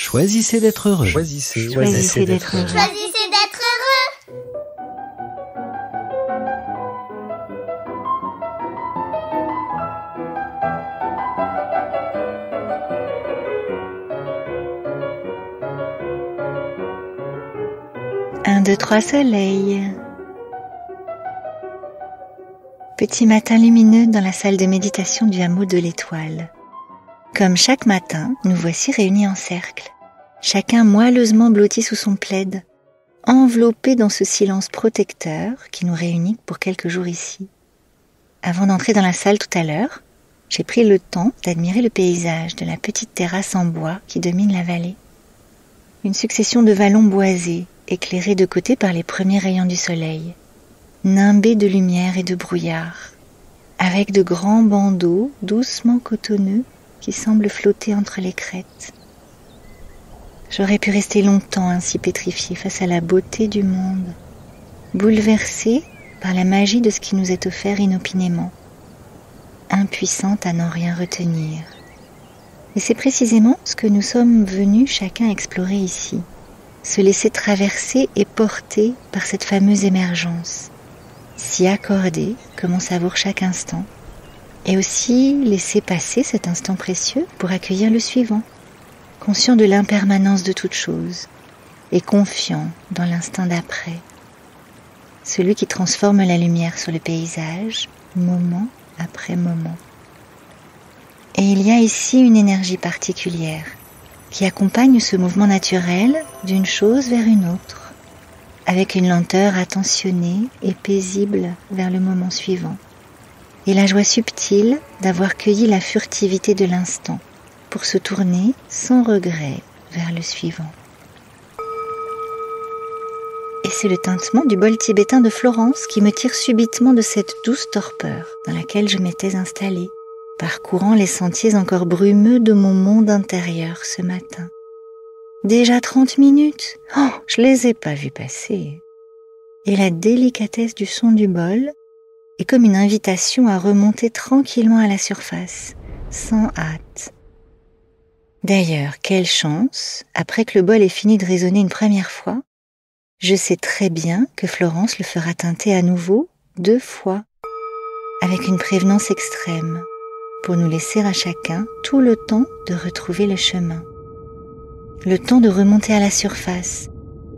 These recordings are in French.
Choisissez d'être heureux. Choisissez d'être heureux. Choisissez d'être heureux. Un, deux, trois, soleil. Petit matin lumineux dans la salle de méditation du hameau de l'Étoile. Comme chaque matin, nous voici réunis en cercle, chacun moelleusement blotti sous son plaid, enveloppé dans ce silence protecteur qui nous réunit pour quelques jours ici. Avant d'entrer dans la salle tout à l'heure, j'ai pris le temps d'admirer le paysage de la petite terrasse en bois qui domine la vallée. Une succession de vallons boisés, éclairés de côté par les premiers rayons du soleil, nimbés de lumière et de brouillard, avec de grands bandeaux doucement cotonneux qui semblent flotter entre les crêtes. J'aurais pu rester longtemps ainsi pétrifiée face à la beauté du monde, bouleversée par la magie de ce qui nous est offert inopinément, impuissante à n'en rien retenir. Et c'est précisément ce que nous sommes venus chacun explorer ici, se laisser traverser et porter par cette fameuse émergence, s'y accorder comme on savoure chaque instant, et aussi laisser passer cet instant précieux pour accueillir le suivant, conscient de l'impermanence de toute chose et confiant dans l'instant d'après, celui qui transforme la lumière sur le paysage, moment après moment. Et il y a ici une énergie particulière qui accompagne ce mouvement naturel d'une chose vers une autre, avec une lenteur attentionnée et paisible vers le moment suivant, et la joie subtile d'avoir cueilli la furtivité de l'instant pour se tourner sans regret vers le suivant. Et c'est le tintement du bol tibétain de Florence qui me tire subitement de cette douce torpeur dans laquelle je m'étais installée, parcourant les sentiers encore brumeux de mon monde intérieur ce matin. Déjà 30 minutes, je les ai pas vus passer. Et la délicatesse du son du bol est comme une invitation à remonter tranquillement à la surface, sans hâte. D'ailleurs, quelle chance, après que le bol ait fini de résonner une première fois, je sais très bien que Florence le fera tinter à nouveau 2 fois, avec une prévenance extrême, pour nous laisser à chacun tout le temps de retrouver le chemin. Le temps de remonter à la surface,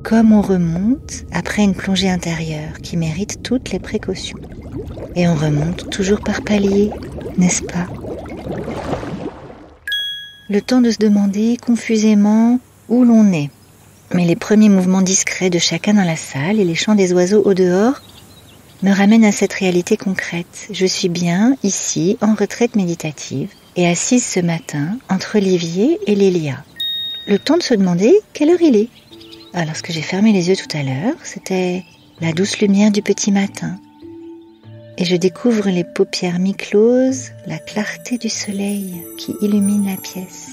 comme on remonte après une plongée intérieure qui mérite toutes les précautions. Et on remonte toujours par paliers, n'est-ce pas? Le temps de se demander confusément où l'on est. Mais les premiers mouvements discrets de chacun dans la salle et les chants des oiseaux au dehors me ramènent à cette réalité concrète. Je suis bien ici, en retraite méditative, et assise ce matin entre Olivier et Lélia. Le temps de se demander quelle heure il est. Lorsque j'ai fermé les yeux tout à l'heure, c'était la douce lumière du petit matin. Et je découvre les paupières mi-closes, la clarté du soleil qui illumine la pièce.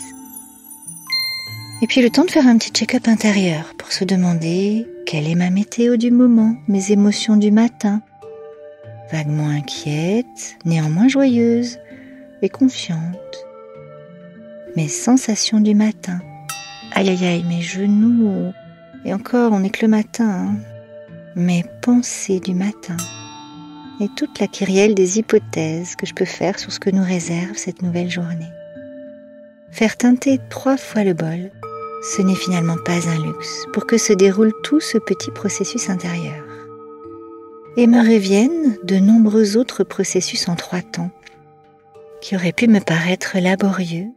Et puis le temps de faire un petit check-up intérieur pour se demander quelle est ma météo du moment, mes émotions du matin. Vaguement inquiète, néanmoins joyeuse et confiante. Mes sensations du matin. Aïe aïe aïe, mes genoux. Et encore, on n'est que le matin. Mes pensées du matin. Et toute la kyrielle des hypothèses que je peux faire sur ce que nous réserve cette nouvelle journée. Faire teinter 3 fois le bol, ce n'est finalement pas un luxe pour que se déroule tout ce petit processus intérieur. Et me reviennent de nombreux autres processus en 3 temps, qui auraient pu me paraître laborieux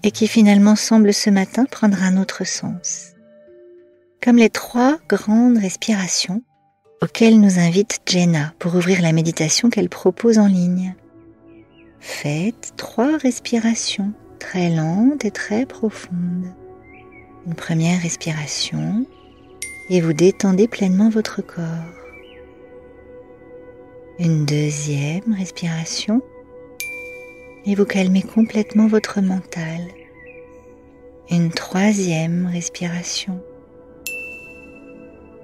et qui finalement semblent ce matin prendre un autre sens. Comme les 3 grandes respirations auxquelles nous invite Jenna pour ouvrir la méditation qu'elle propose en ligne. Faites 3 respirations très lentes et très profondes. Une première respiration et vous détendez pleinement votre corps. Une deuxième respiration et vous calmez complètement votre mental. Une troisième respiration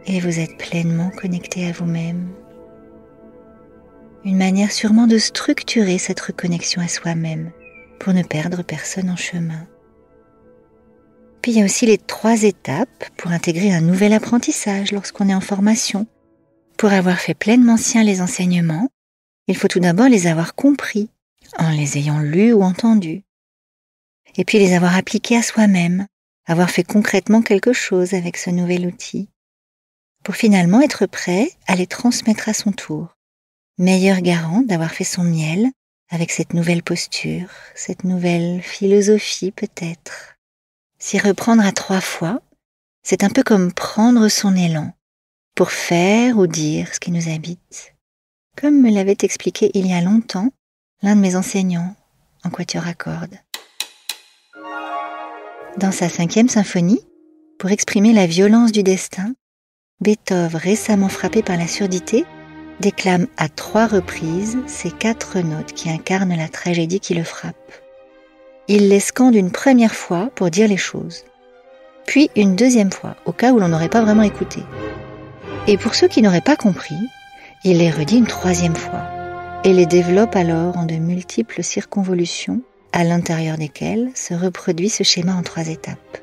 et vous êtes pleinement connecté à vous-même. Une manière sûrement de structurer cette reconnexion à soi-même pour ne perdre personne en chemin. Puis il y a aussi les 3 étapes pour intégrer un nouvel apprentissage lorsqu'on est en formation. Pour avoir fait pleinement sien les enseignements, il faut tout d'abord les avoir compris, en les ayant lus ou entendus. Et puis les avoir appliqués à soi-même, avoir fait concrètement quelque chose avec ce nouvel outil, pour finalement être prêt à les transmettre à son tour. Meilleur garant d'avoir fait son miel avec cette nouvelle posture, cette nouvelle philosophie peut-être. S'y reprendre à 3 fois, c'est un peu comme prendre son élan pour faire ou dire ce qui nous habite. Comme me l'avait expliqué il y a longtemps l'un de mes enseignants en quatuor à cordes. Dans sa 5e symphonie, pour exprimer la violence du destin, Beethoven, récemment frappé par la surdité, déclame à 3 reprises ces 4 notes qui incarnent la tragédie qui le frappe. Il les scande une première fois pour dire les choses, puis une 2e fois, au cas où l'on n'aurait pas vraiment écouté. Et pour ceux qui n'auraient pas compris, il les redit une 3e fois, et les développe alors en de multiples circonvolutions, à l'intérieur desquelles se reproduit ce schéma en 3 étapes.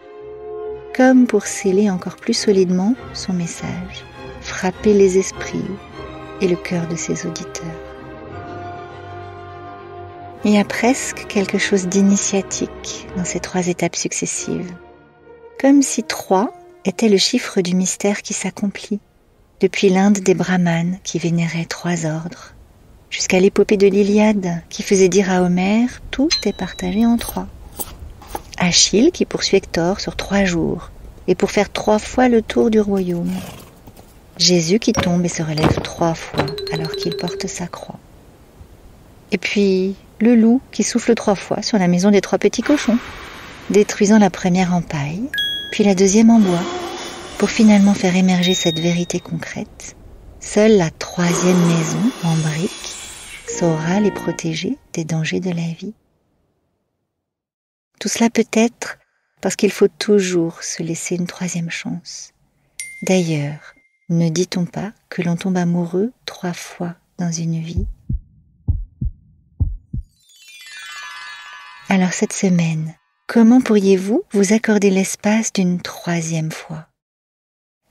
Comme pour sceller encore plus solidement son message, frapper les esprits et le cœur de ses auditeurs. Il y a presque quelque chose d'initiatique dans ces 3 étapes successives, comme si 3 était le chiffre du mystère qui s'accomplit, depuis l'Inde des brahmanes qui vénéraient 3 ordres, jusqu'à l'épopée de l'Iliade qui faisait dire à Homère « tout est partagé en 3 ». Achille qui poursuit Hector sur 3 jours, et pour faire 3 fois le tour du royaume. Jésus qui tombe et se relève 3 fois alors qu'il porte sa croix. Et puis le loup qui souffle 3 fois sur la maison des 3 petits cochons, détruisant la première en paille, puis la 2e en bois, pour finalement faire émerger cette vérité concrète. Seule la 3e maison, en briques, saura les protéger des dangers de la vie. Tout cela peut être parce qu'il faut toujours se laisser une 3e chance. D'ailleurs, ne dit-on pas que l'on tombe amoureux 3 fois dans une vie ? Alors cette semaine, comment pourriez-vous vous accorder l'espace d'une 3e fois ?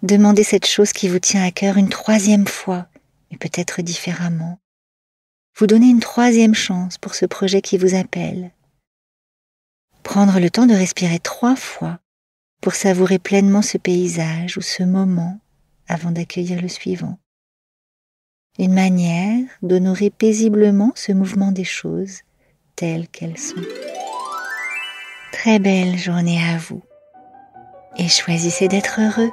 Demandez cette chose qui vous tient à cœur une 3e fois, mais peut-être différemment. Vous donnez une 3e chance pour ce projet qui vous appelle. Prendre le temps de respirer 3 fois pour savourer pleinement ce paysage ou ce moment avant d'accueillir le suivant. Une manière d'honorer paisiblement ce mouvement des choses telles qu'elles sont. Très belle journée à vous et choisissez d'être heureux.